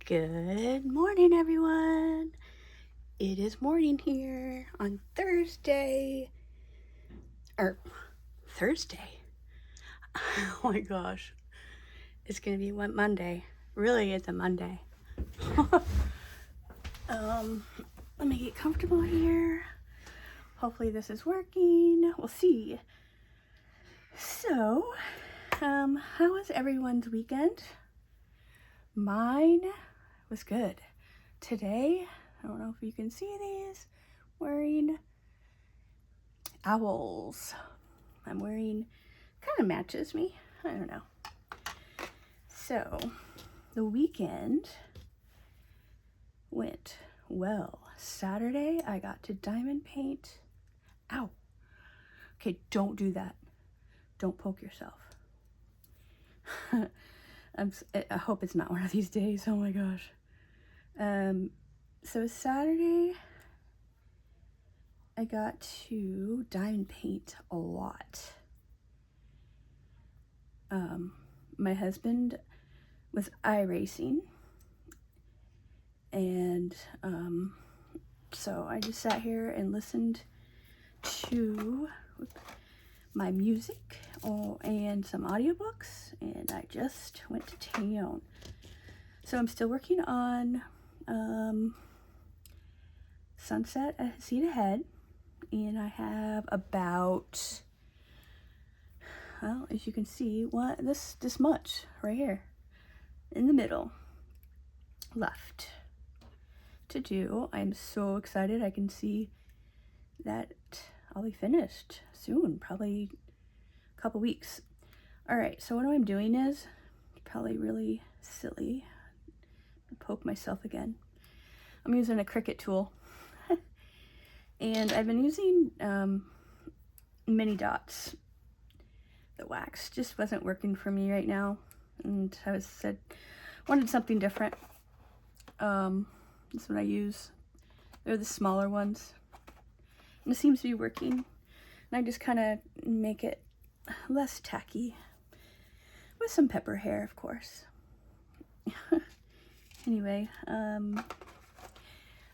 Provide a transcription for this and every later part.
Good morning, everyone. It is morning here on Thursday. Thursday? Oh my gosh. It's gonna be Monday. Really, it's a Monday. Let me get comfortable here. Hopefully this is working. We'll see. So, how was everyone's weekend? Mine was good. Today, I don't know if you can see these, wearing owls. I'm wearing, kind of matches me. I don't know. So, the weekend went well. Saturday, I got to diamond paint. Ow. Okay, don't do that. Don't poke yourself. I hope it's not one of these days. Oh my gosh. So Saturday, I got to diamond paint a lot. My husband was iRacing, and so I just sat here and listened to my music and some audiobooks, and I just went to town. So I'm still working on Sunset Seat Ahead, and I have about, well, as you can see, this much right here in the middle left to do. I'm so excited. I can see that I'll be finished soon, probably a couple weeks. All right, so what I'm doing is probably really silly. Poke myself again. I'm using a Cricut tool. And I've been using mini dots. The wax just wasn't working for me right now, and I wanted something different. That's what I use. They're the smaller ones, and it seems to be working. And I just kind of make it less tacky with some pepper hair, of course. Anyway,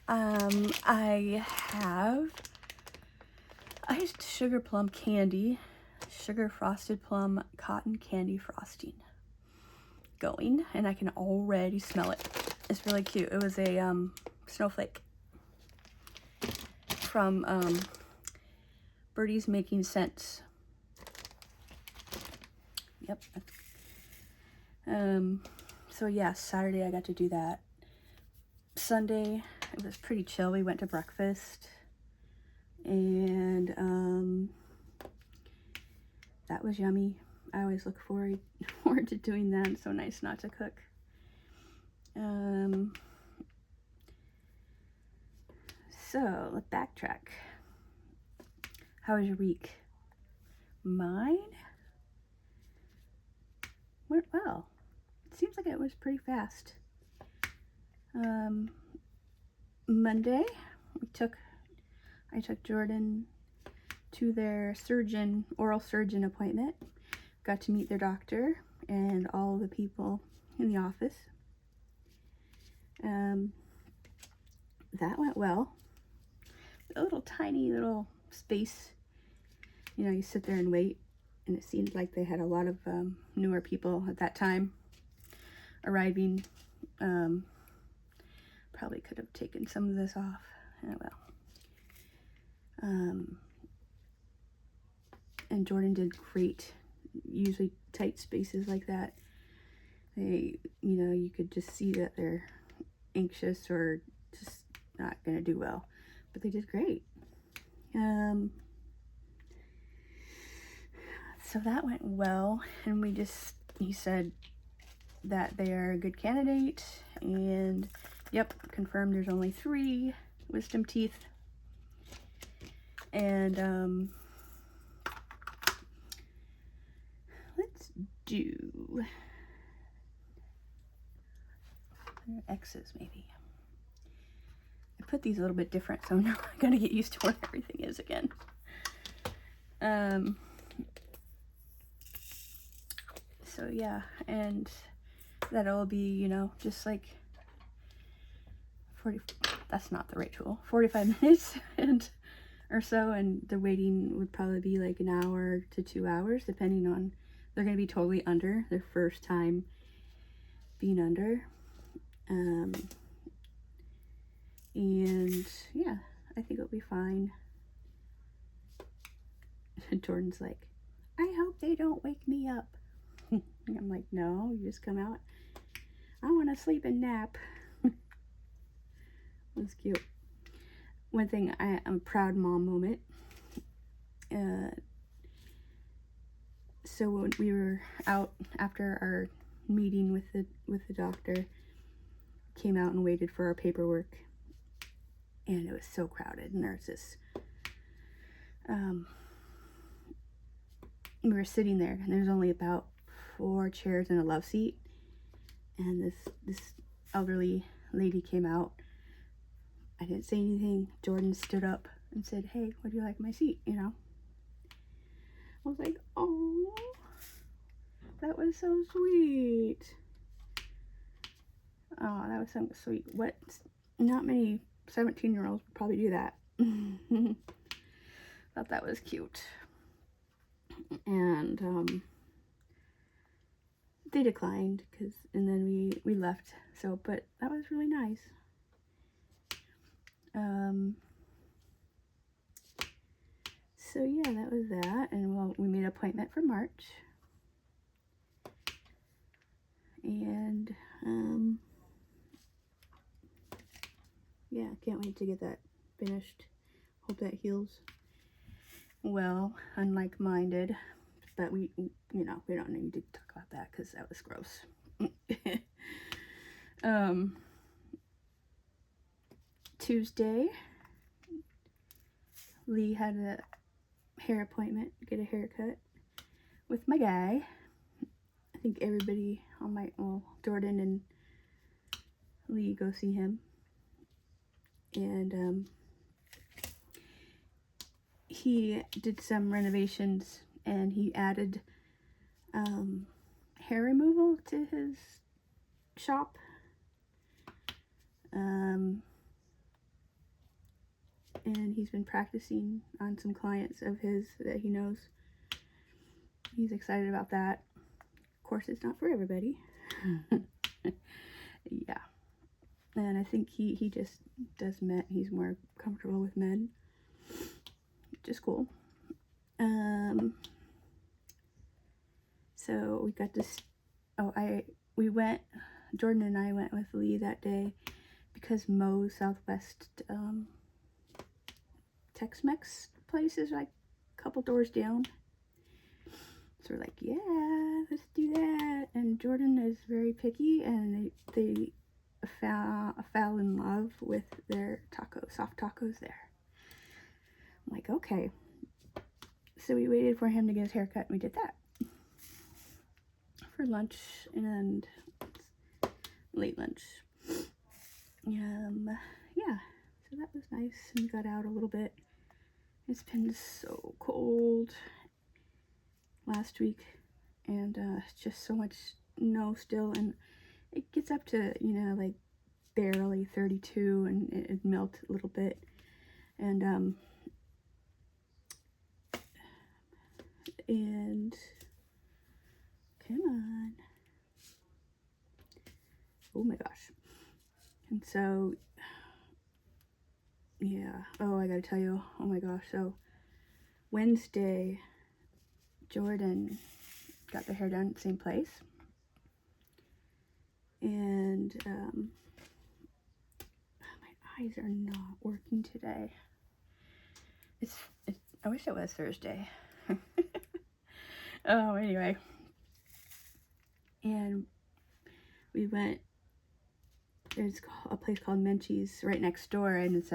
I used sugar plum candy, sugar frosted plum cotton candy frosting going, and I can already smell it. It's really cute. It was a snowflake from Birdie's Making Sense. Yep. So yeah, Saturday I got to do that. Sunday it was pretty chill. We went to breakfast, and that was yummy. I always look forward to doing that. It's so nice not to cook. So let's backtrack. How was your week? Mine went well. It seems like it was pretty fast. Monday, I took Jordan to their oral surgeon appointment. Got to meet their doctor and all the people in the office. That went well. A little tiny little space. You know, you sit there and wait, and it seemed like they had a lot of newer people at that time arriving. Probably could have taken some of this off. Oh well. And Jordan did great. Usually tight spaces like that, you could just see that they're anxious or just not gonna do well, but they did great. So that went well, and he said that they are a good candidate, and yep, confirmed there's only 3 wisdom teeth. And let's do X's maybe. I put these a little bit different, so now I gotta get used to where everything is again. So yeah, and that'll be, just like 40, that's not the right tool, 45 minutes and or so, and the waiting would probably be like an hour to 2 hours, depending on, they're going to be totally under, their first time being under. And yeah, I think it'll be fine. Jordan's like, I hope they don't wake me up. I'm like, no, you just come out. I want to sleep and nap. That's cute. One thing, I'm a proud mom moment. So when we were out after our meeting with the doctor, came out and waited for our paperwork, and it was so crowded, and there's this we were sitting there, and there's only about 4 chairs and a love seat, and this elderly lady came out. I didn't say anything. Jordan stood up and said, hey, would you like my seat, you know? I was like, oh, that was so sweet. Oh, that was so sweet. What? Not many 17-year-olds would probably do that. Thought that was cute. And they declined, and then we left. So, but that was really nice. So yeah, that was that, and we made an appointment for March, and yeah, can't wait to get that finished. Hope that heals well. Unlike-minded, but we don't need to talk about that because that was gross. Tuesday, Lee had a hair appointment, get a haircut with my guy. I think everybody on Jordan and Lee go see him. And he did some renovations, and he added hair removal to his shop. And he's been practicing on some clients of his that he knows. He's excited about that. Of course, it's not for everybody. Yeah. And I think he just does men. He's more comfortable with men. Just cool. So we got this. Jordan and I went with Lee that day because Moe's Southwest Tex-Mex place is like a couple doors down. So we're like, yeah, let's do that. And Jordan is very picky, and they fell in love with their soft tacos there. I'm like, okay. So we waited for him to get his haircut, and we did that for lunch and late lunch. Yeah, so that was nice, and we got out a little bit. It's been so cold last week, and just so much snow still, and it gets up to, like barely 32, and it melts a little bit. And come on. Oh my gosh. And so, yeah. Oh, I gotta tell you. Oh my gosh. So, Wednesday, Jordan got their hair done at the same place. And, my eyes are not working today. I wish it was Thursday. Oh, anyway. And we went, there's a place called Menchie's right next door, and it's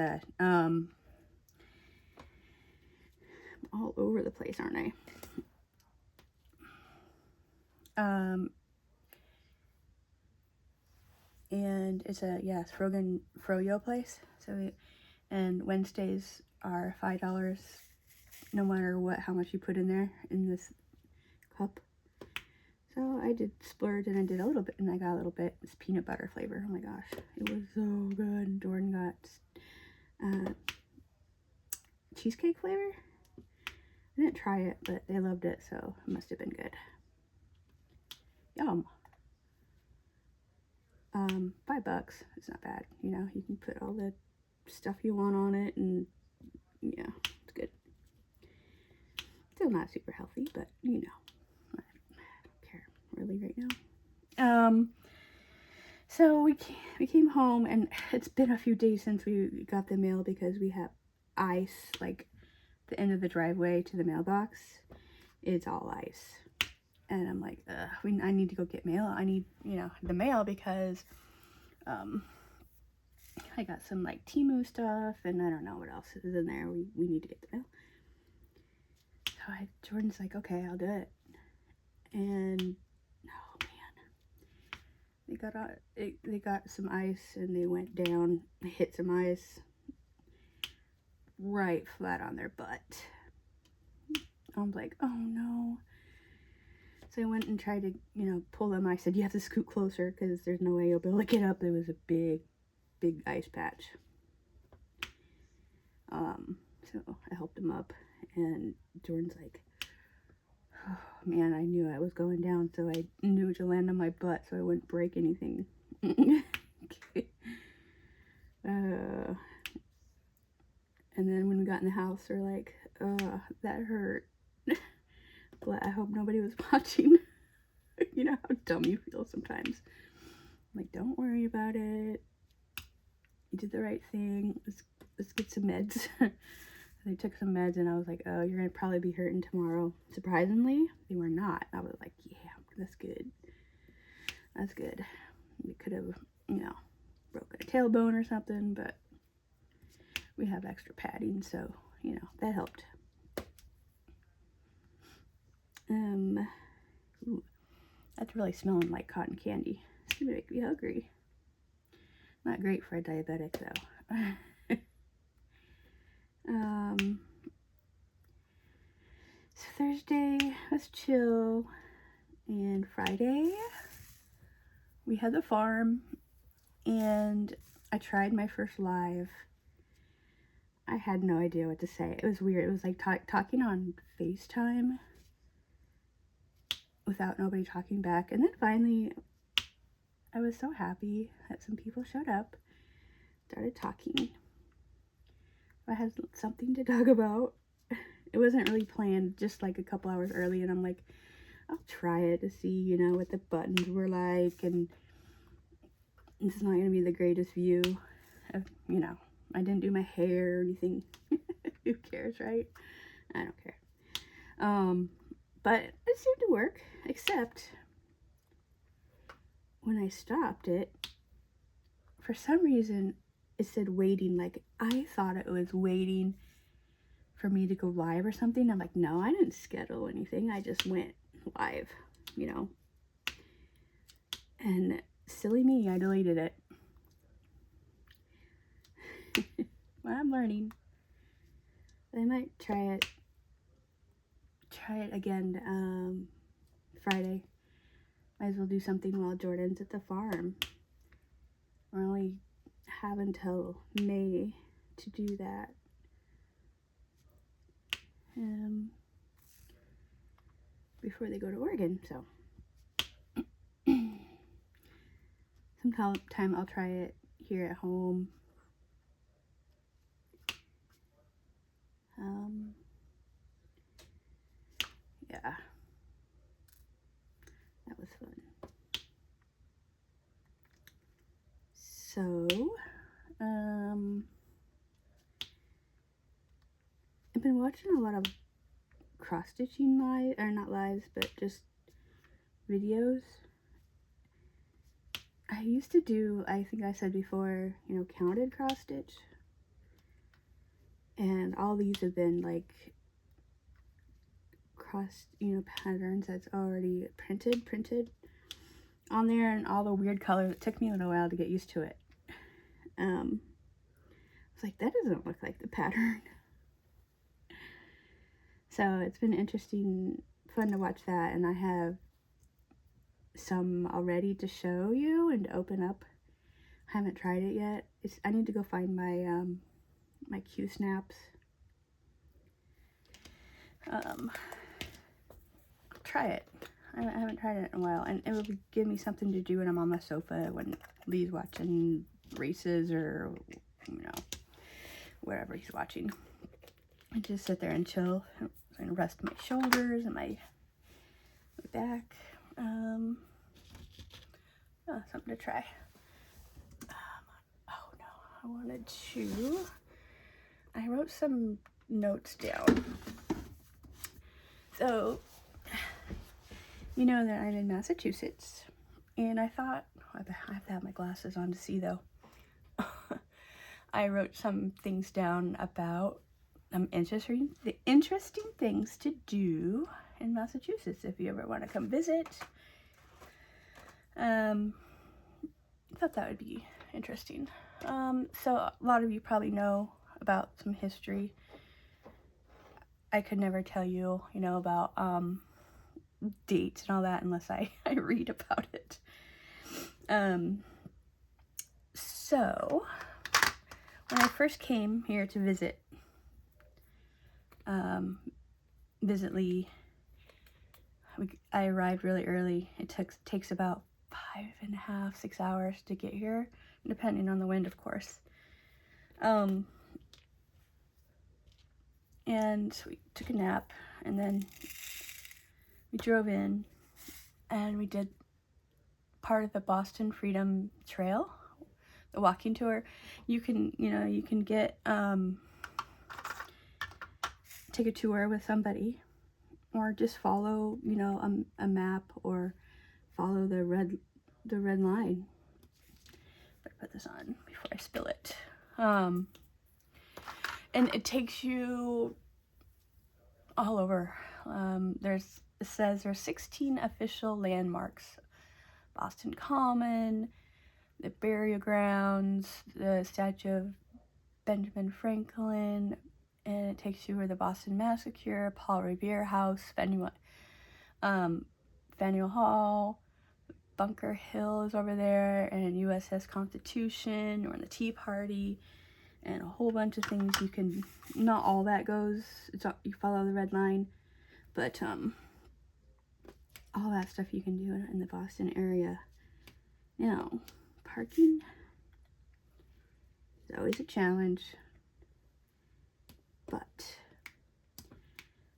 all over the place, aren't I? And it's a froyo place. So and Wednesdays are $5, no matter how much you put in there in this cup. So So I did splurge and I did a little bit, and I got a little bit. It's peanut butter flavor. Oh my gosh, it was so good. Jordan got cheesecake flavor. I didn't try it, but they loved it, so it must have been good. Yum. $5. It's not bad. You know, you can put all the stuff you want on it, and yeah, it's good. Still not super healthy, but you know, I don't care really right now. So we came home, and it's been a few days since we got the mail because we have ice, like the end of the driveway to the mailbox. It's all ice. And I'm like, I need to go get mail. I need, you know, the mail because I got some like Temu stuff, and I don't know what else is in there. We need to get the mail. So Jordan's like, okay, I'll do it. And oh man, they got some ice, and they went down, hit some ice right flat on their butt. I was like, oh no. So I went and tried to, you know, pull them. I said, you have to scoot closer because there's no way you'll be able to get up. There was a big ice patch. So I helped him up, and Jordan's like, oh man, I knew I was going down, so I knew to land on my butt so I wouldn't break anything. Okay. And then when we got in the house, we're like, that hurt. But I hope nobody was watching. You know how dumb you feel sometimes. I'm like, don't worry about it. You did the right thing. Let's get some meds. They took some meds, and I was like, oh, you're gonna probably be hurting tomorrow. Surprisingly, they were not. I was like, yeah, that's good. That's good. We could have, you know, broken a tailbone or something, but we have extra padding, so, you know, that helped. Ooh, that's really smelling like cotton candy. It's gonna make me hungry. Not great for a diabetic, though. So Thursday was chill, and Friday we had the farm, and I tried my first live. I had no idea what to say. It was weird. It was like talking on FaceTime without nobody talking back. And then finally, I was so happy that some people showed up, started talking. I had something to talk about. It wasn't really planned, just like a couple hours early, and I'm like, I'll try it to see, you know, what the buttons were like, and it's not going to be the greatest view of, you know, I didn't do my hair or anything. Who cares, right? I don't care. But it seemed to work, except when I stopped it, for some reason, it said waiting. Like, I thought it was waiting for me to go live or something. I'm like, no, I didn't schedule anything. I just went live, you know. And silly me, I deleted it. Well, I'm learning. I might try it again Friday. Might as well do something while Jordan's at the farm. We only have until May to do that. Before they go to Oregon, so sometime I'll try it here at home. Yeah, that was fun. So, I've been watching a lot of cross-stitching not lives, but just videos. I used to do, I think I said before, you know, counted cross-stitch. And all these have been like patterns that's already printed on there, and all the weird colors. It took me a little while to get used to it. I was like, that doesn't look like the pattern. So it's been interesting, fun to watch that, and I have some already to show you and to open up. I haven't tried it yet. I need to go find my my Q snaps. Try it. I haven't tried it in a while, and it will give me something to do when I'm on the sofa when Lee's watching races or, you know, whatever he's watching. I just sit there and chill and rest my shoulders and my back. Oh, something to try. Oh no, I wrote some notes down. So, you know that I'm in Massachusetts, and I thought, I have to have my glasses on to see though. I wrote some things down about interesting things to do in Massachusetts if you ever want to come visit. I thought that would be interesting. So a lot of you probably know about some history. I could never tell you, you know, about dates and all that unless I read about it. So when I first came here to visit Lee, I arrived really early. It takes about 5.5, 6 hours to get here, depending on the wind, of course. And so we took a nap, and then we drove in, and we did part of the Boston Freedom Trail, the walking tour. You can get take a tour with somebody, or just follow, you know, a map, or follow the red line. Better put this on before I spill it. And it takes you all over. It says there's 16 official landmarks: Boston Common, the burial grounds, the statue of Benjamin Franklin, and it takes you where the Boston Massacre, Paul Revere House, Faneuil Hall, Bunker Hill is over there, and USS Constitution, or the Tea Party, and a whole bunch of things. You can, not all that goes, you follow the red line, but all that stuff you can do in the Boston area. Now, parking is always a challenge, but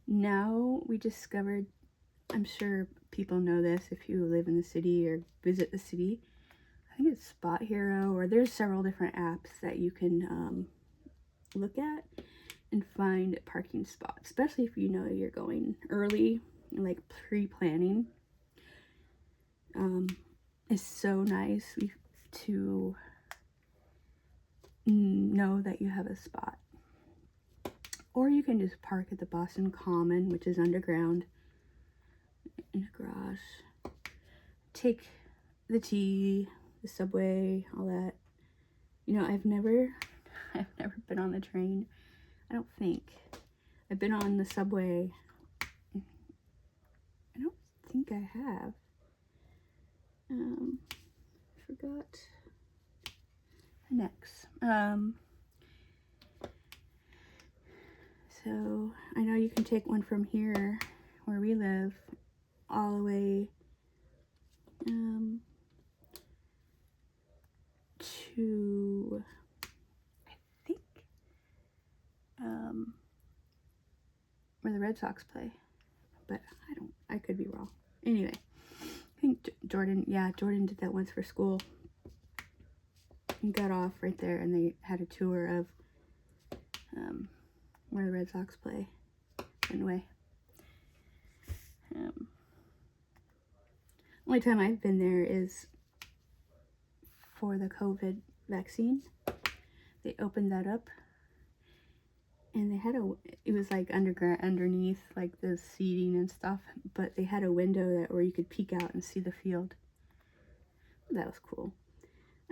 now we discovered, I'm sure people know this if you live in the city or visit the city, I think it's Spot Hero, or there's several different apps that you can look at and find parking spots, especially if you know you're going early, like pre-planning. It's so nice to know that you have a spot. Or you can just park at the Boston Common, which is underground, in a garage. Take the T, the subway, all that. You know, I've never been on the train. I don't think. I've been on the subway. I don't think I have. Forgot. Next. So I know you can take one from here, where we live, all the way to, I think, where the Red Sox play, but I could be wrong. Anyway, I think Jordan did that once for school. He got off right there, and they had a tour of where the Red Sox play. Anyway, only time I've been there is for the COVID vaccine. They opened that up, and they had it was like underneath, like the seating and stuff, but they had a window where you could peek out and see the field. That was cool.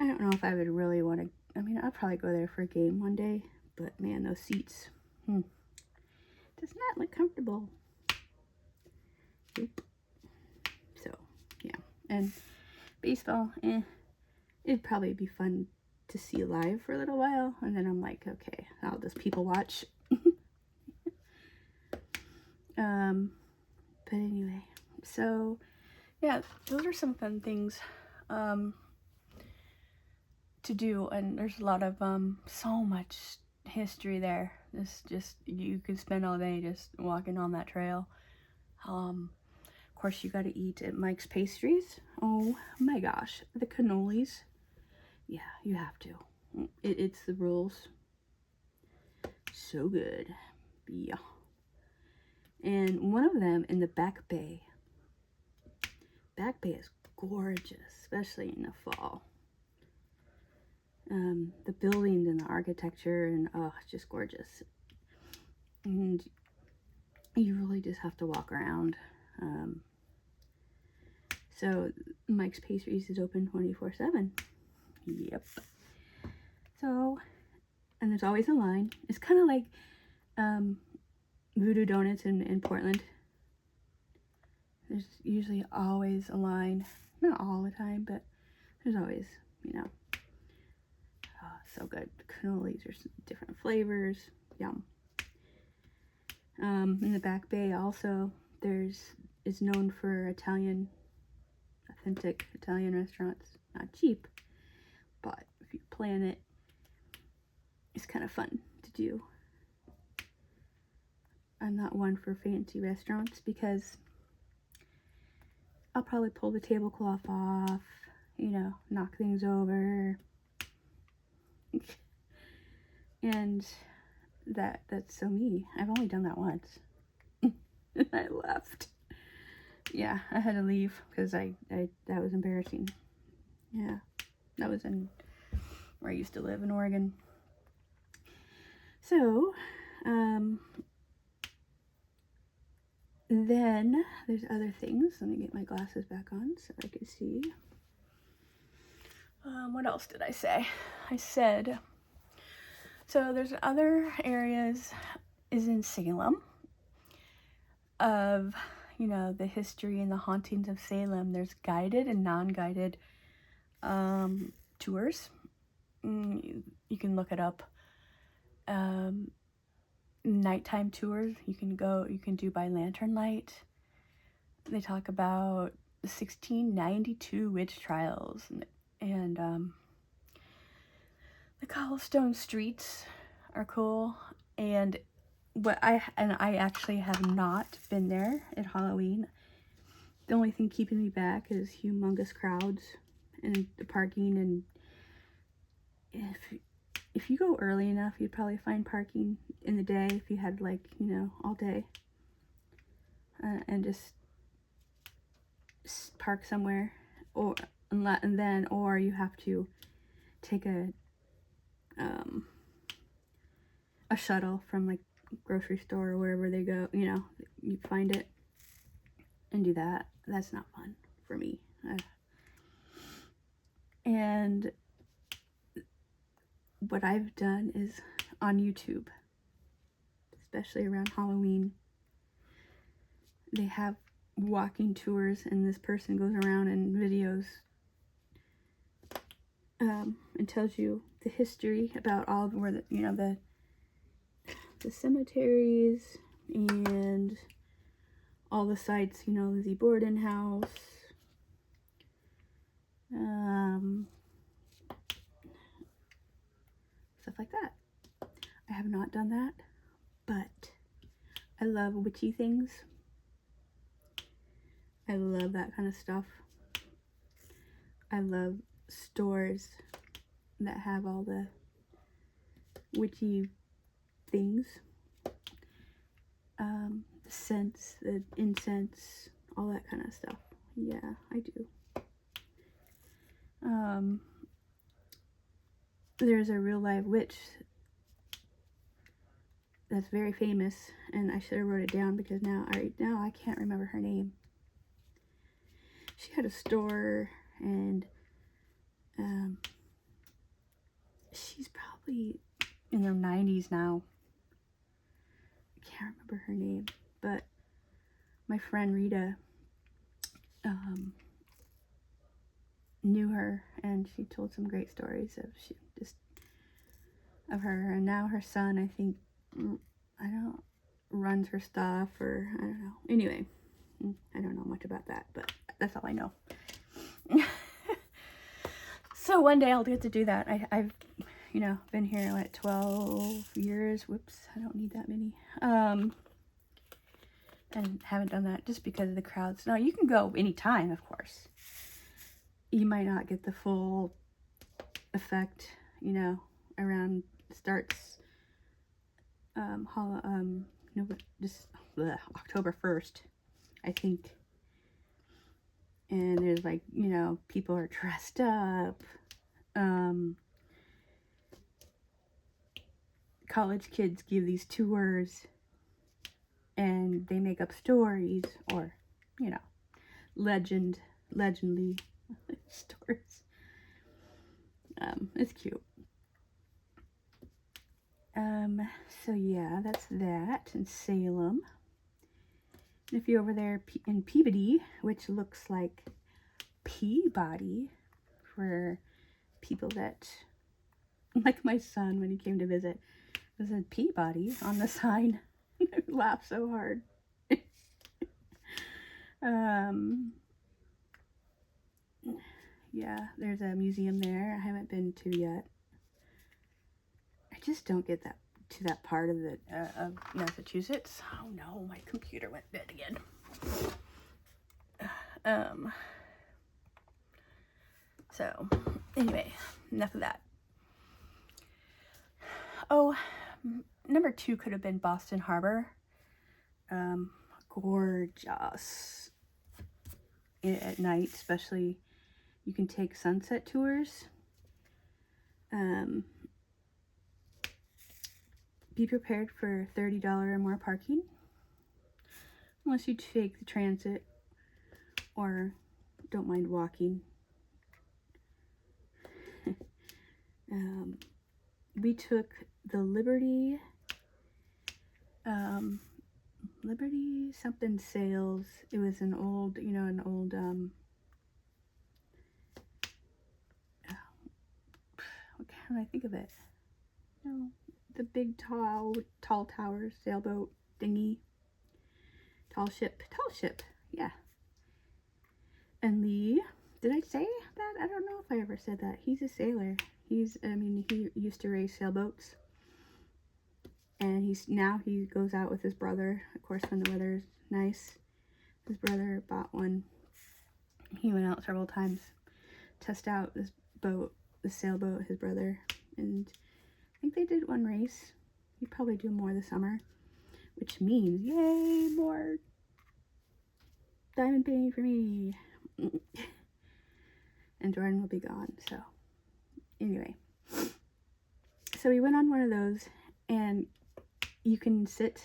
I don't know if I would really want to, I mean, I'll probably go there for a game one day, but man, those seats, does not look comfortable. Nope. So, yeah. And baseball, it'd probably be fun to see live for a little while, and then I'm like, okay, I'll just people watch. But anyway, so yeah, those are some fun things to do, and there's a lot of so much history there. It's just, you could spend all day just walking on that trail. Of course, you got to eat at Mike's Pastries. Oh my gosh, the cannolis. Yeah, you have to. It's the rules. So good. Yeah. And one of them in the Back Bay. Back Bay is gorgeous, especially in the fall. The buildings and the architecture, and oh, it's just gorgeous. And you really just have to walk around. So Mike's Pastries is open 24/7. Yep. So, and there's always a line. It's kind of like Voodoo Donuts in Portland. There's usually always a line. Not all the time, but there's always, you know. Oh, so good. Cannolis are different flavors. Yum. In the Back Bay also, is known for authentic Italian restaurants. Not cheap, but if you plan it, it's kind of fun to do. I'm not one for fancy restaurants because I'll probably pull the tablecloth off, you know, knock things over. And that's so me. I've only done that once. I left. Yeah, I had to leave because that was embarrassing. Yeah, that was in where I used to live in Oregon. So, then there's other things. Let me get my glasses back on so I can see. What else did I say? I said, so there's other areas is in Salem of, you know, the history and the hauntings of Salem. There's guided and non-guided tours. You can look it up. Nighttime tours you can do by lantern light. They talk about the 1692 witch trials and the cobblestone streets are cool. And I actually have not been there at Halloween. The only thing keeping me back is humongous crowds and the parking. And if you go early enough, you'd probably find parking in the day if you had, like, you know, all day. And just park somewhere, or you have to take a shuttle from, like, grocery store or wherever they go, you know, you find it and do that. That's not fun for me. And what I've done is on YouTube, especially around Halloween, they have walking tours, and this person goes around and videos and tells you the history about all of where the cemeteries and all the sites, you know, Lizzie Borden house, stuff like that. I have not done that, but I love witchy things. I love that kind of stuff. I love stores that have all the witchy things. The scents, the incense, all that kind of stuff. Yeah, I do. There's a real live witch that's very famous, and I should have wrote it down because now I can't remember her name. She had a store, and she's probably in her 90s now. I can't remember her name, but my friend Rita knew her, and she told some great stories of her. And now her son, I think, runs her stuff, or I don't know. Anyway, I don't know much about that, but that's all I know. So one day I'll get to do that. I've been here like 12 years. Whoops, I don't need that many. And haven't done that just because of the crowds. Now, you can go anytime, of course. You might not get the full effect, around starts October 1st, I think. And there's like, people are dressed up. College kids give these tours, and they make up stories, or, legendly stories. It's cute. So yeah, that's that in Salem. And if you're over there in Peabody, which looks like Peabody for people that, like my son when he came to visit, it said Peabody on the sign. I laughed so hard. Yeah, there's a museum there I haven't been to yet. I just don't get to that part of of Massachusetts. Oh no, my computer went dead again. So anyway, enough of that. Oh, number 2 could have been Boston Harbor. Gorgeous at night, especially. You can take sunset tours. Be prepared for $30 or more parking, unless you take the transit or don't mind walking. We took the Liberty something sails. It was an old, what can I think of it? The big tall tower sailboat thingy. Tall ship, yeah. And Lee, did I say that? I don't know if I ever said that. He's a sailor. He used to race sailboats. And he goes out with his brother, of course, when the weather's nice. His brother bought one. He went out several times, test out this sailboat, his brother. And I think they did one race. He'd probably do more this summer, which means, yay, more diamond painting for me. And Jordan will be gone, so anyway. So we went on one of those, and you can sit,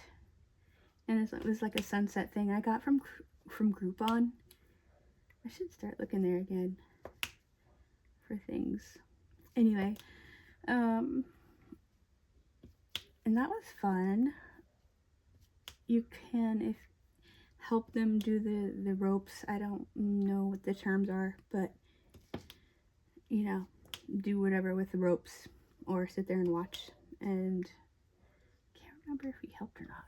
and it was like a sunset thing I got from Groupon. I should start looking there again for things. Anyway, and that was fun. You can help them do the ropes. I don't know what the terms are, but do whatever with the ropes, or sit there and watch. And I can't remember if he helped or not.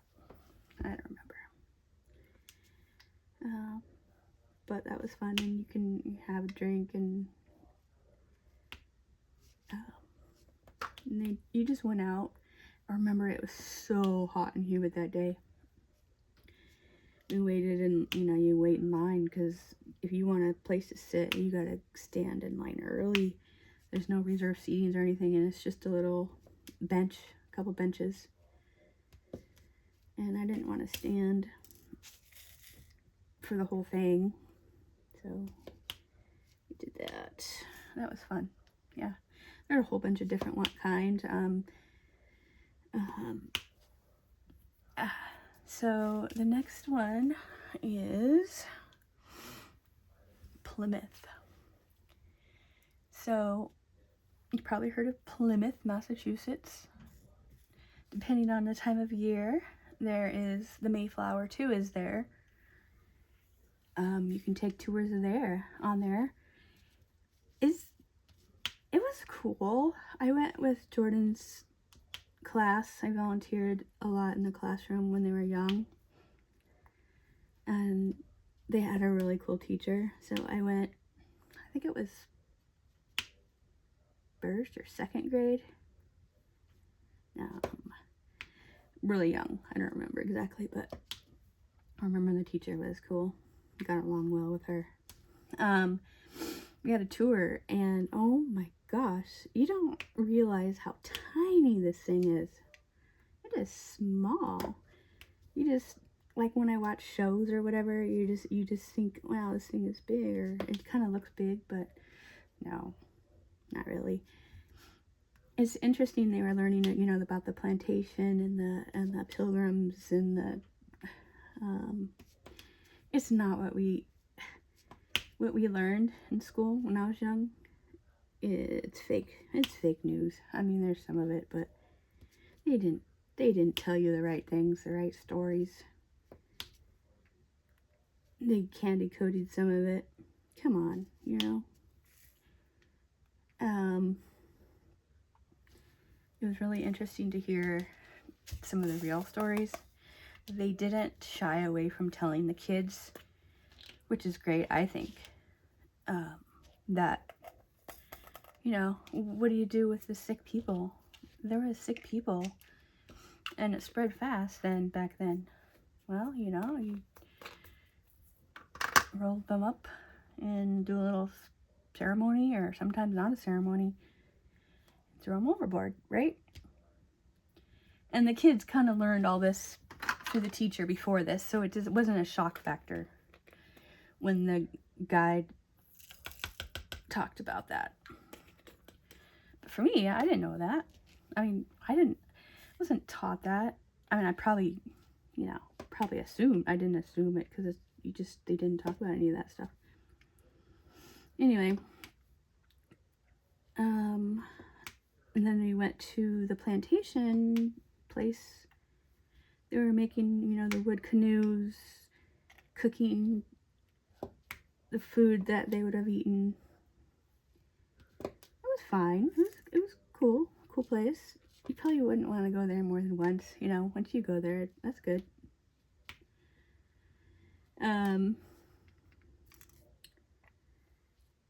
I don't remember. But that was fun, and you can have a drink, and you just went out. I remember it was so hot and humid that day. We waited, and you wait in line, because if you want a place to sit, you gotta stand in line early. There's no reserved seatings or anything, and it's just a little bench, a couple benches. And I didn't want to stand for the whole thing, so we did that. That was fun. Yeah, there are a whole bunch of different kinds. So the next one is Plymouth. So you probably heard of Plymouth, Massachusetts. Depending on the time of year, there is the Mayflower too is there. You can take tours on there. was cool. I went with Jordan's class. I volunteered a lot in the classroom when they were young. And they had a really cool teacher. So I went, I think it was first or second grade. Really young. I don't remember exactly, but I remember the teacher was cool. Got along well with her. We had a tour, and oh my gosh, you don't realize how tiny this thing is. It is small. You just, like when I watch shows or whatever, you just think, wow, this thing is big, or it kind of looks big, but no, not really. It's interesting. They were learning, you know, about the plantation and the pilgrims and the. It's not what we learned in school when I was young. It's fake. It's fake news. I mean, there's some of it, but they didn't tell you the right things, the right stories. They candy coated some of it. Come on, you know. It was really interesting to hear some of the real stories. They didn't shy away from telling the kids, which is great, I think, that, you know, what do you do with the sick people? There were sick people, and it spread fast back then. Well, you know, you rolled them up and do a little ceremony, or sometimes not a ceremony, throw them overboard, right? And the kids kind of learned all this through the teacher before this, so it wasn't a shock factor when the guide talked about that. But for me, I didn't know that. I mean, wasn't taught that. I mean, I probably, you know, assumed. I didn't assume it because they didn't talk about any of that stuff. Anyway, and then we went to the plantation place. They were making, you know, the wood canoes, cooking the food that they would have eaten. It was fine. It was cool place. You probably wouldn't want to go there more than once, you know. Once you go there, that's good.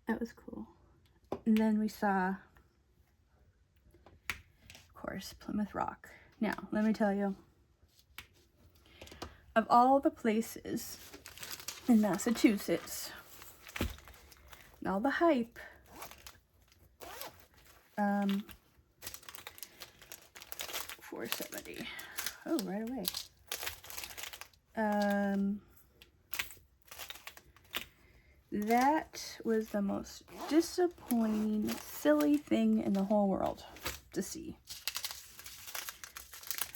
That was cool. And then we saw, of course, Plymouth Rock. Now, let me tell you, of all the places in Massachusetts, and all the hype, $4.70. Oh, right away. That was the most disappointing, silly thing in the whole world to see.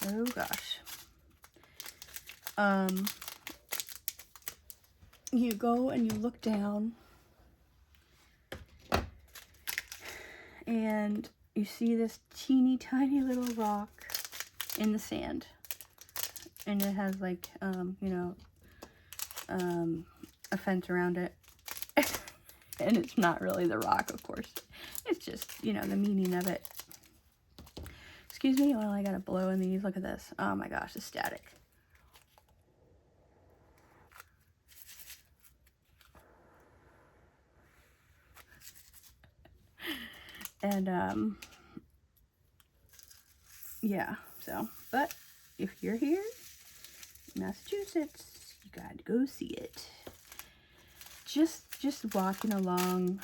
Oh gosh. You go and you look down and you see this teeny tiny little rock in the sand, and it has like you know, a fence around it. And it's not really the rock, of course. It's just, you know, the meaning of it. Excuse me while I gotta blow in these. Look at this. Oh my gosh, the static. And, yeah, so, but if you're here in Massachusetts, you gotta go see it. Just walking along,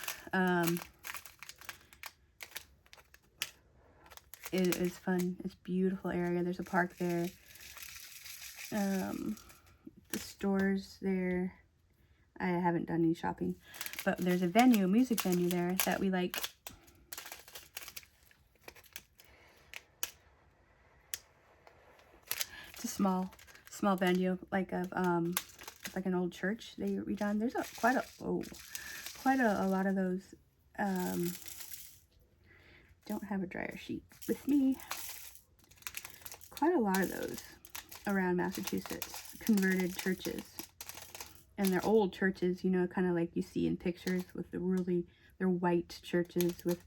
it is fun. It's a beautiful area. There's a park there. The stores there. I haven't done any shopping, but there's a music venue there that we like. It's a small venue, like like an old church they redone. There's quite a lot of those. Don't have a dryer sheet with me. Quite a lot of those around Massachusetts, converted churches, and they're old churches, you know, kind of like you see in pictures with they're white churches with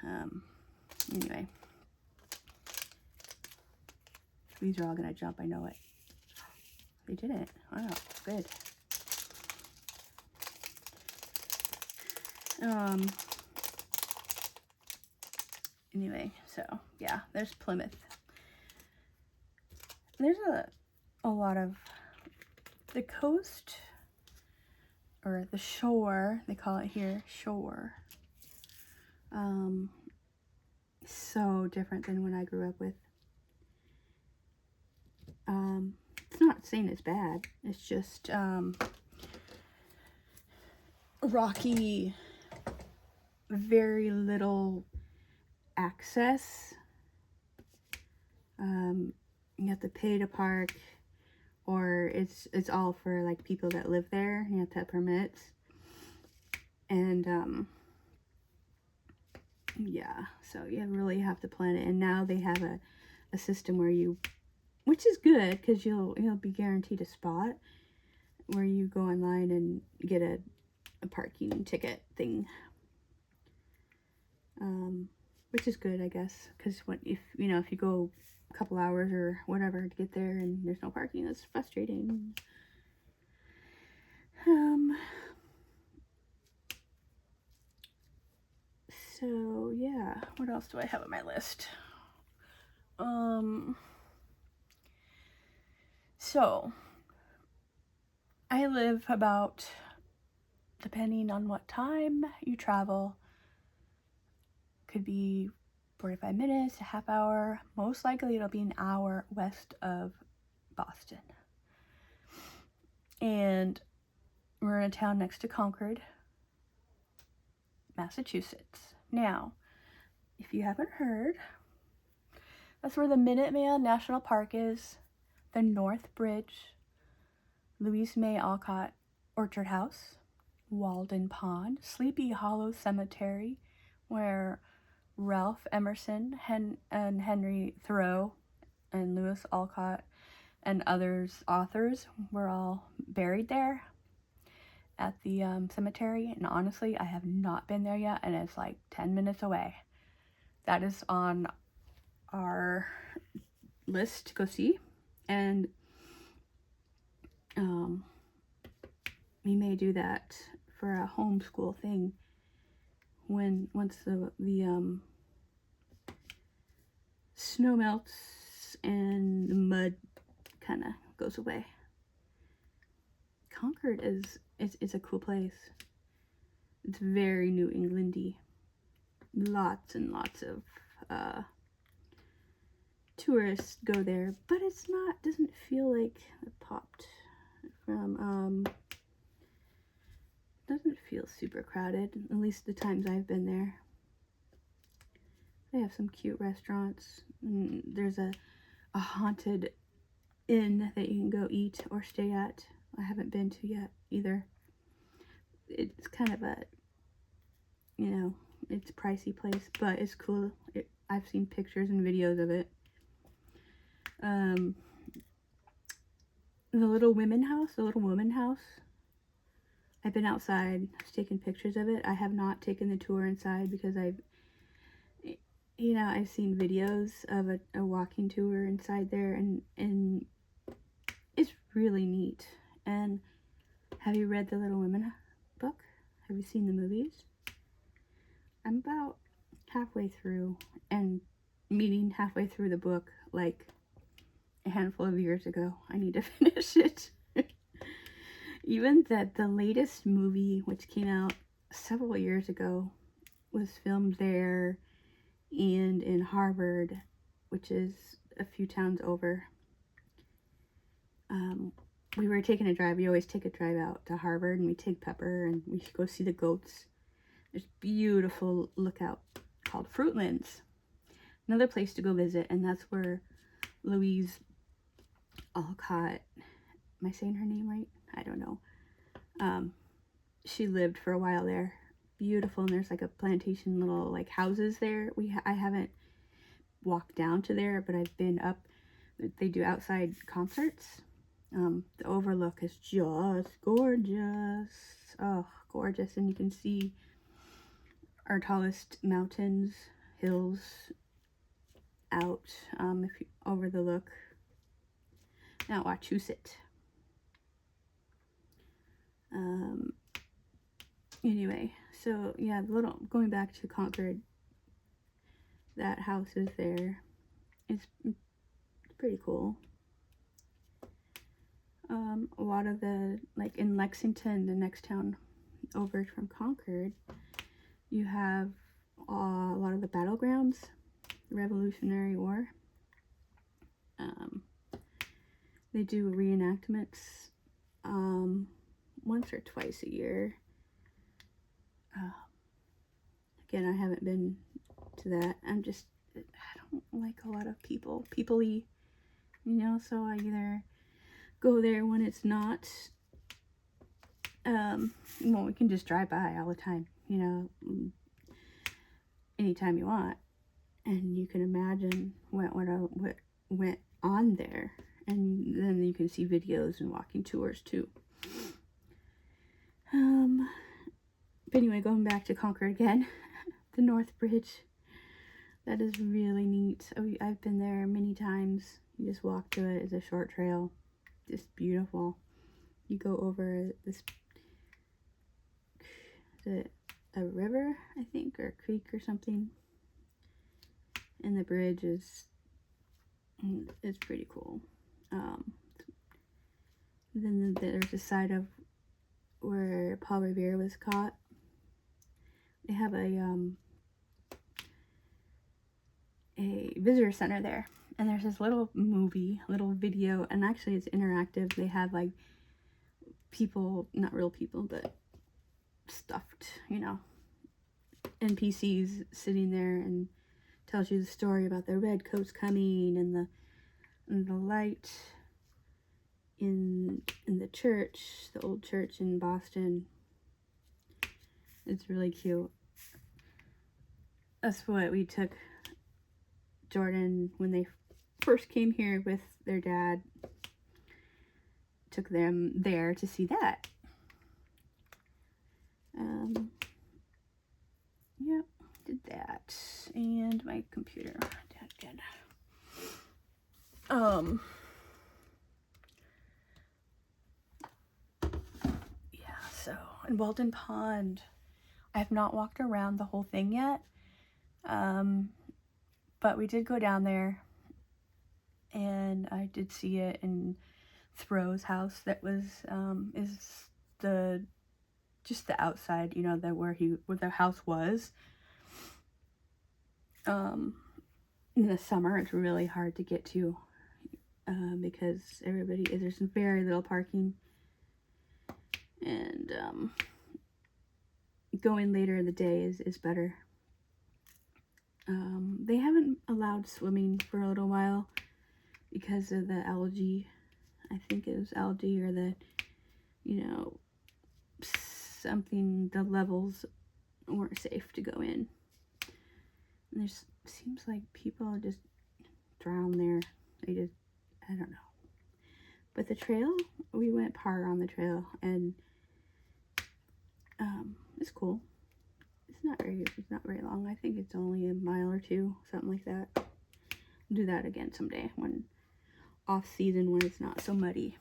Anyway. These are all gonna jump, I know it. They didn't. Wow, good. Anyway, so yeah, there's Plymouth. There's a lot of the coast, or the shore, they call it here, shore. So different than when I grew up with. It's not saying it's bad. It's just rocky, very little access. You have to pay to park, or it's all for like people that live there. You have to have permits, and yeah, so you really have to plan it. And now they have a system where you, which is good because you'll be guaranteed a spot, where you go online and get a parking ticket thing, which is good, I guess, because if you go a couple hours or whatever to get there and there's no parking, that's frustrating. So yeah, what else do I have on my list? So I live about, depending on what time you travel, could be 45 minutes, a half hour. Most likely it'll be an hour west of Boston. And we're in a town next to Concord, Massachusetts. Now, if you haven't heard, that's where the Minuteman National Park is, the North Bridge, Louise May Alcott Orchard House, Walden Pond, Sleepy Hollow Cemetery, where Ralph Emerson and Henry Thoreau and Lewis Alcott and authors were all buried there at the cemetery. And honestly, I have not been there yet, and it's like 10 minutes away. That is on our list to go see, and we may do that for a homeschool thing once the snow melts and the mud kind of goes away. Concord it's a cool place. It's very New Englandy. Lots and lots of tourists go there, but doesn't feel like it popped from doesn't feel super crowded, at least the times I've been there. They have some cute restaurants. There's a haunted inn that you can go eat or stay at. I haven't been to yet either. It's kind of it's a pricey place, but it's cool. I've seen pictures and videos of it. The Little Women House. I've been outside, taking pictures of it. I have not taken the tour inside because I've seen videos of a walking tour inside there, and it's really neat. And have you read the Little Women book? Have you seen the movies? I'm about halfway through, and meaning halfway through the book, like a handful of years ago. I need to finish it. Even the latest movie, which came out several years ago, was filmed there and in Harvard, which is a few towns over. We were taking a drive. We always take a drive out to Harvard, and we take Pepper, and we go see the goats. There's a beautiful lookout called Fruitlands. Another place to go visit, and that's where Louise Alcott, am I saying her name right? I don't know. She lived for a while there. Beautiful, and there's like a plantation, little like houses there. I haven't walked down to there, but I've been up. They do outside concerts. The overlook is just gorgeous. Oh, gorgeous. And you can see our tallest mountains, hills out, if you over the look. Now Wachusett. Anyway, so yeah, going back to Concord, that house is there. It's pretty cool. A lot of the, like in Lexington, the next town over from Concord, you have a lot of the battlegrounds, the Revolutionary War. They do reenactments once or twice a year. Again, I haven't been to that. I don't like a lot of people-y, so I either go there when it's not, well, we can just drive by all the time, anytime you want, and you can imagine what went on there, and then you can see videos and walking tours too. But anyway, going back to Concord again, the North Bridge, that is really neat. I've been there many times. You just walk to it. It's a short trail, just beautiful. You go over this, is it a river, I think, or a creek or something, and the bridge is pretty cool. Then there's a side of where Paul Revere was caught. They have a visitor center there, and there's this little video, and actually it's interactive. They have like people, not real people, but stuffed, NPCs sitting there, and tells you the story about the redcoats coming and the light in the church, the old church in Boston. It's really cute. That's what we took Jordan when they first came here with their dad. Took them there to see that. Yep, did that. And my computer. Dead. Yeah, so in Walden Pond, I have not walked around the whole thing yet. But we did go down there, and I did see it in Thoreau's house. That was is just the outside, where the house was. In the summer, it's really hard to get to, because there's very little parking, and going later in the day is better. They haven't allowed swimming for a little while because of the algae. I think it was algae, or the, something, the levels weren't safe to go in. And seems like people just drown there. I don't know. But the trail, we went par on the trail, and it's cool. It's not very long. I think it's only a mile or two, something like that. I'll do that again someday, when off season, when it's not so muddy.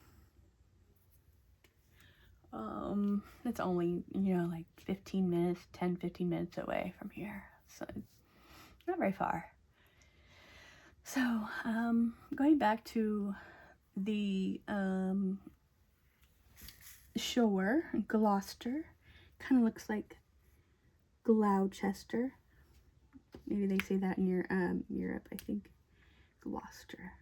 It's only, like 15 minutes away from here, so not very far. So, going back to the shore, Gloucester, kind of looks like Gloucester. Maybe they say that in Europe, I think. Gloucester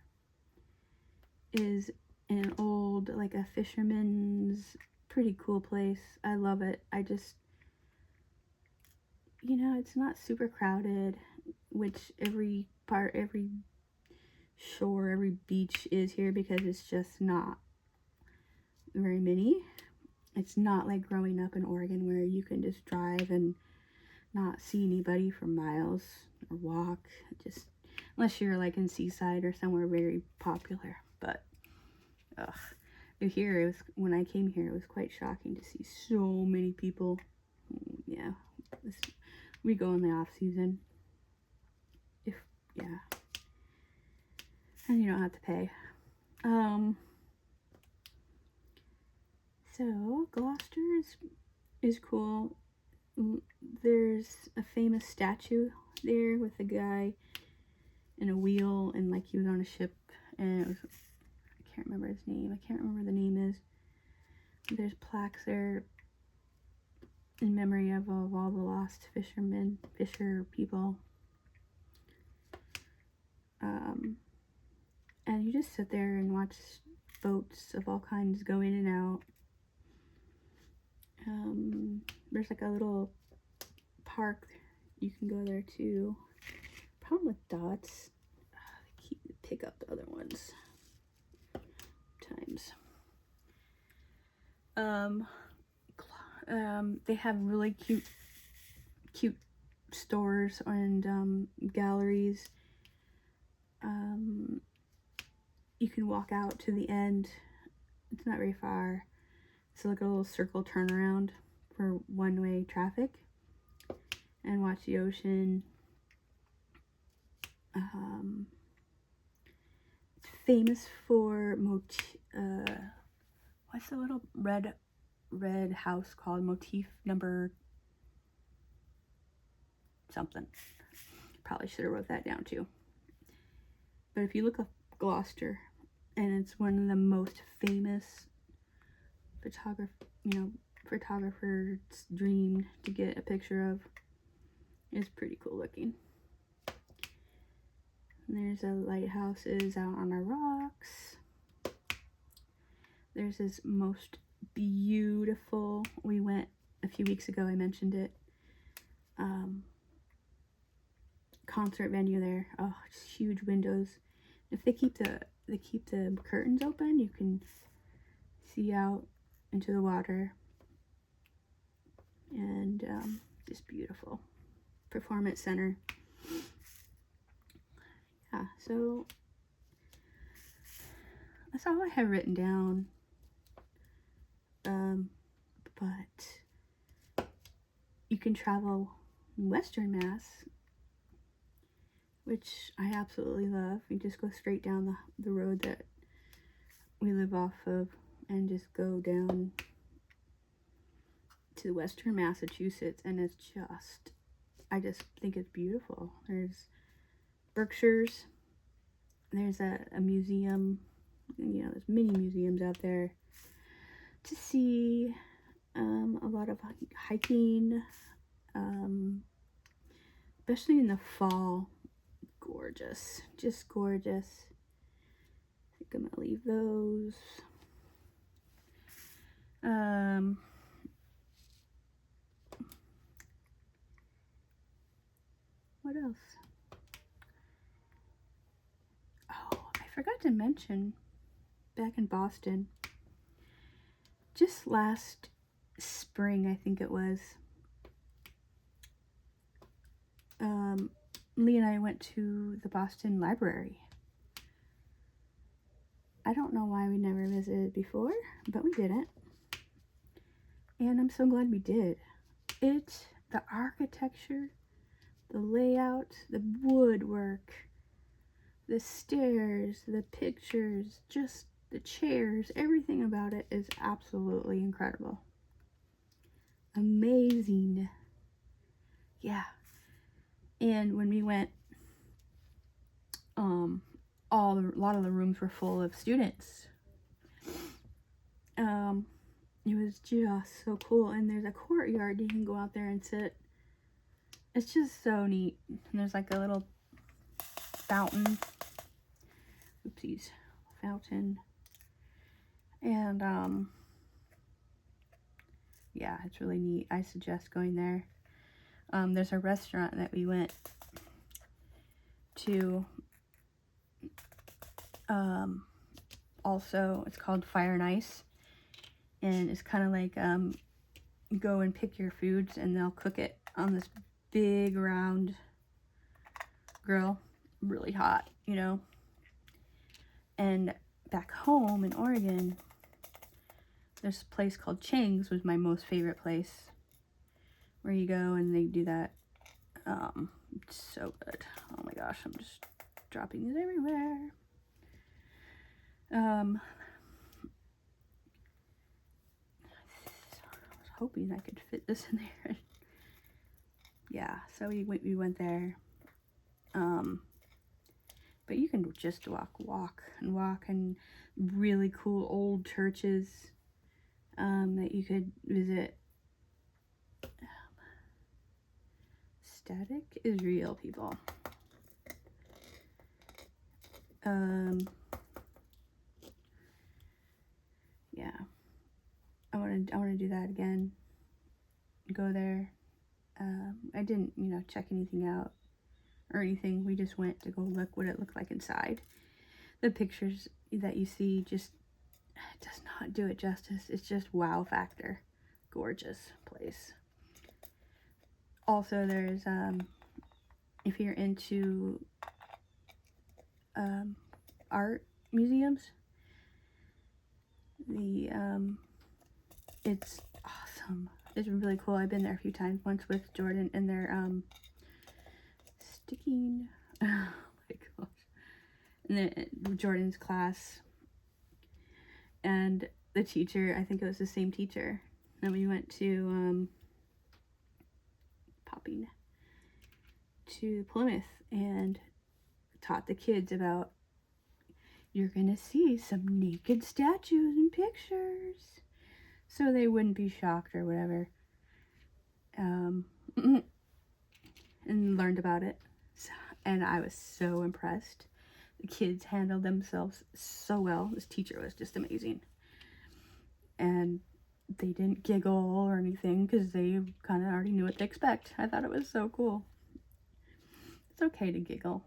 is an old, like a fisherman's, pretty cool place. I love it. I just, it's not super crowded, which every shore, every beach is here, because it's just not very many. It's not like growing up in Oregon, where you can just drive and not see anybody for miles, or walk, just unless you're like in Seaside or somewhere very popular. But here, when I came here, it was quite shocking to see so many people. Yeah, We go in the off season. Yeah. And you don't have to pay. So Gloucester is cool. There's a famous statue there with a guy in a wheel, and like he was on a ship, and it was, I can't remember his name. I can't remember what the name is. There's plaques there in memory of all the lost fisher people. And you just sit there and watch boats of all kinds go in and out. There's like a little park. You can go there too. Problem with dots, they pick up the other ones times. They have really cute stores and galleries. You can walk out to the end. It's not very far. It's like a little circle turnaround for one-way traffic, and watch the ocean. It's famous for what's the little red house called? Motif number something. Probably should have wrote that down too. But if you look up Gloucester, and it's one of the most famous photographer's dream to get a picture of. It's pretty cool looking. And there's a lighthouses out on the rocks. There's this most beautiful, we went a few weeks ago, I mentioned it, concert venue there. Oh, just huge windows. If they keep the curtains open, you can see out into the water, and just beautiful. Performance center. Yeah, so that's all I have written down. But you can travel in Western Mass, which I absolutely love. You just go straight down the road that we live off of and just go down to Western Massachusetts, and it's just, I just think it's beautiful. There's Berkshires, there's a museum, there's many museums out there to see, a lot of hiking, especially in the fall. Gorgeous, just gorgeous. I think I'm gonna leave those. What else? Oh, I forgot to mention, back in Boston, just last spring, I think it was, Lee and I went to the Boston Library. I don't know why we never visited before, but we didn't. And I'm so glad we did. The architecture, the layout, the woodwork, the stairs, the pictures, just the chairs, everything about it is absolutely incredible. Amazing. Yeah. And when we went, a lot of the rooms were full of students. It was just so cool. And there's a courtyard you can go out there and sit. It's just so neat. And there's like a little fountain. Oopsies. Fountain. And, yeah, it's really neat. I suggest going there. There's a restaurant that we went to. Also, it's called Fire and Ice. And it's kind of like, you go and pick your foods, and they'll cook it on this big round grill. Really hot, And back home in Oregon, there's a place called Chang's, was my most favorite place, where you go and they do that It's so good. Oh my gosh, I'm just dropping it everywhere. I was hoping I could fit this in there. Yeah, so we went there. But you can just walk and really cool old churches that you could visit. Static is real, people. Yeah, I want to do that again. Go there. I didn't, check anything out or anything. We just went to go look what it looked like inside. The pictures that you see just does not do it justice. It's just wow factor. Gorgeous place. Also, there's if you're into art museums, it's awesome. It's really cool. I've been there a few times. Once with Jordan, and they're sticking. Oh my gosh! And Jordan's class, and the teacher. I think it was the same teacher. And we went to popping to Plymouth and taught the kids about, you're gonna see some naked statues and pictures, so they wouldn't be shocked or whatever. And learned about it, and I was so impressed. The kids handled themselves so well. This teacher was just amazing, and they didn't giggle or anything because they kind of already knew what to expect. I thought it was so cool. It's okay to giggle,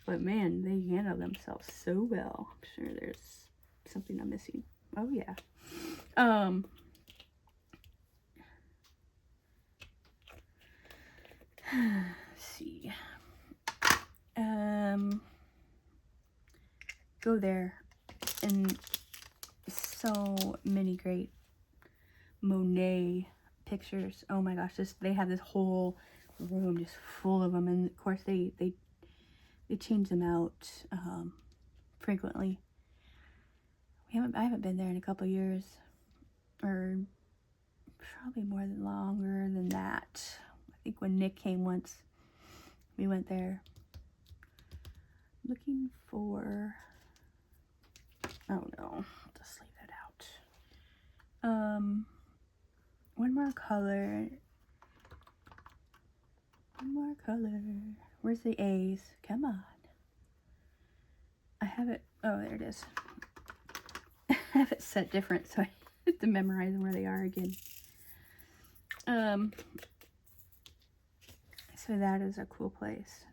but man, they handle themselves so well. I'm sure there's something I'm missing. Oh yeah. Let's see. Go there, and so many great Monet pictures. Oh my gosh, they have this whole room just full of them, and of course they change them out frequently. I haven't been there in a couple years, or probably longer than that. I think when Nick came once, we went there. Looking for, oh no, just leave that out. One more color. Where's the A's? Come on. I have it, oh, there it is. I have it set different, so I have to memorize where they are again. So that is a cool place.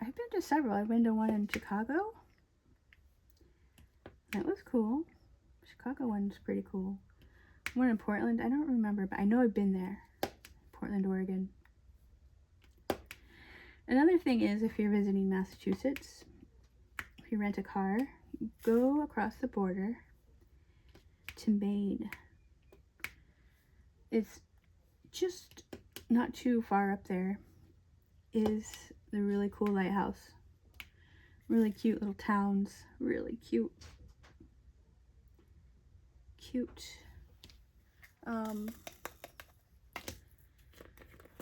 I've been to several. I've been to one in Chicago. That was cool. Chicago one's pretty cool. One in Portland, I don't remember, but I know I've been there. Portland, Oregon. Another thing is, if you're visiting Massachusetts, if you rent a car, go across the border to Maine. It's just not too far up there is the really cool lighthouse. Really cute little towns. Really cute.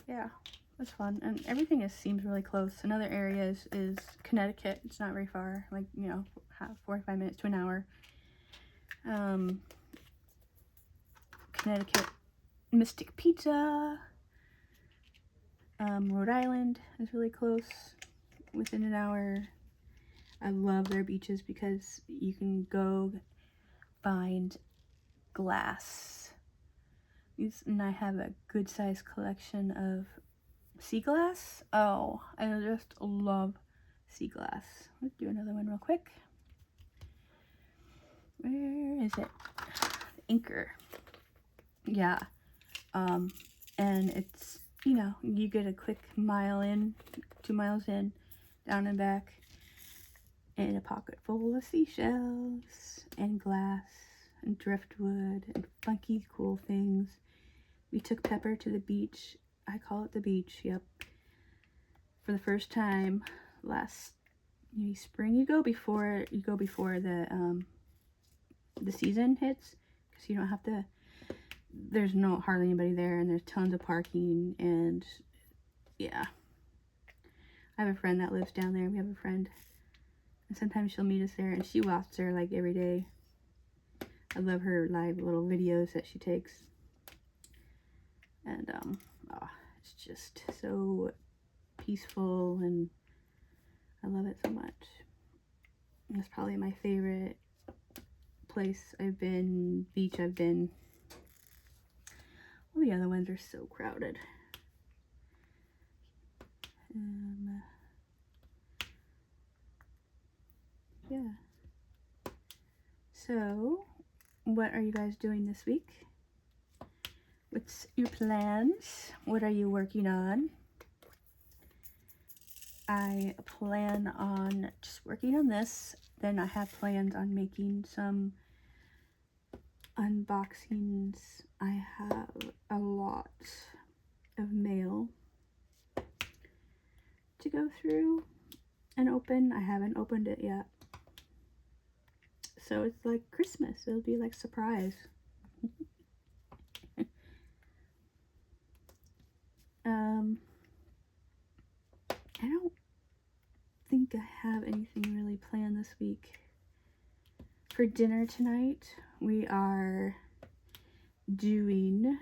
Yeah, it's fun, and everything seems really close. Another area is Connecticut. It's not very far, like 45 minutes to an hour. Connecticut, Mystic Pizza. Rhode Island is really close, within an hour. I love their beaches because you can go find glass. And I have a good sized collection of sea glass. Oh, I just love sea glass. Let's do another one real quick. Where is it? Anchor. Yeah. And it's, you get a quick mile in, 2 miles in, down and back, and a pocket full of seashells and glass and driftwood and funky cool things We took Pepper to the beach. I call it the beach, yep. For the first time last spring. You go before the season hits, because you don't have to, there's hardly anybody there, and there's tons of parking, and yeah. I have a friend that lives down there. We have a friend, and sometimes she'll meet us there, and she walks there like every day. I love her live little videos that she takes. And it's just so peaceful, and I love it so much. And it's probably my favorite place I've been, beach I've been. All the other ones are so crowded. Yeah. So, what are you guys doing this week? What's your plans? What are you working on? I plan on just working on this. Then I have plans on making some unboxings. I have a lot of mail to go through and open. I haven't opened it yet. So it's like Christmas. It'll be like surprise. I don't think I have anything really planned this week. For dinner tonight, I'm doing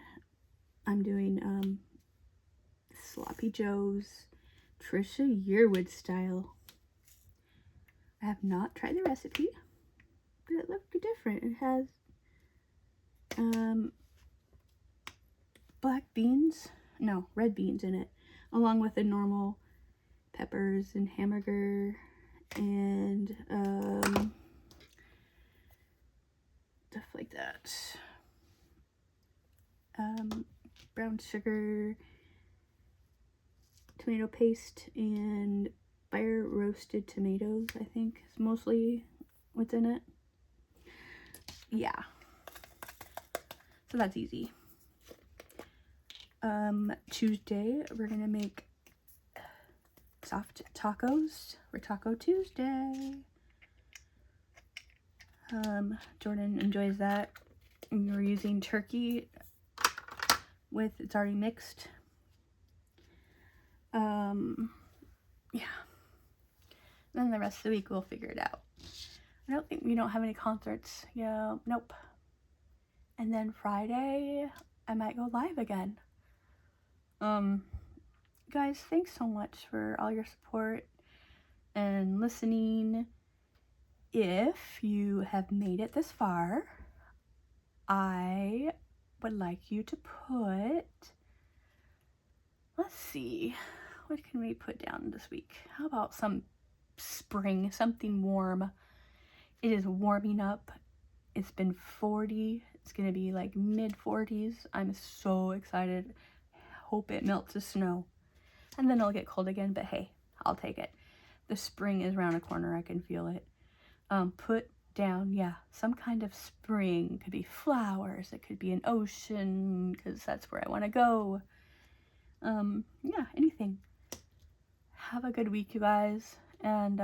Sloppy Joe's Trisha Yearwood style. I have not tried the recipe, but it looked different. It has red beans in it, along with the normal peppers and hamburger and stuff like that. Brown sugar, tomato paste, and fire roasted tomatoes, I think is mostly what's in it. Yeah. So that's easy. Tuesday, we're gonna make soft tacos for Taco Tuesday. Jordan enjoys that. And we're using turkey it's already mixed. Yeah. Then the rest of the week we'll figure it out. We don't have any concerts. Yeah, nope. And then Friday, I might go live again. Guys, thanks so much for all your support and listening. If you have made it this far, I would like you to put, let's see, what can we put down this week? How about some spring, something warm? It is warming up. It's been 40. It's going to be like mid 40s. I'm so excited. Hope it melts the snow. And then it'll get cold again, but hey, I'll take it. The spring is around the corner. I can feel it. Put down, some kind of spring. It could be flowers. It could be an ocean, because that's where I want to go. Anything. Have a good week, you guys. And,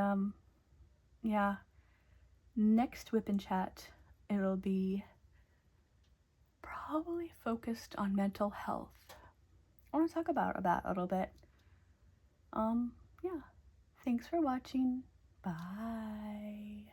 next WIP and Chat, it'll be probably focused on mental health. I want to talk about that a little bit. Thanks for watching. Bye.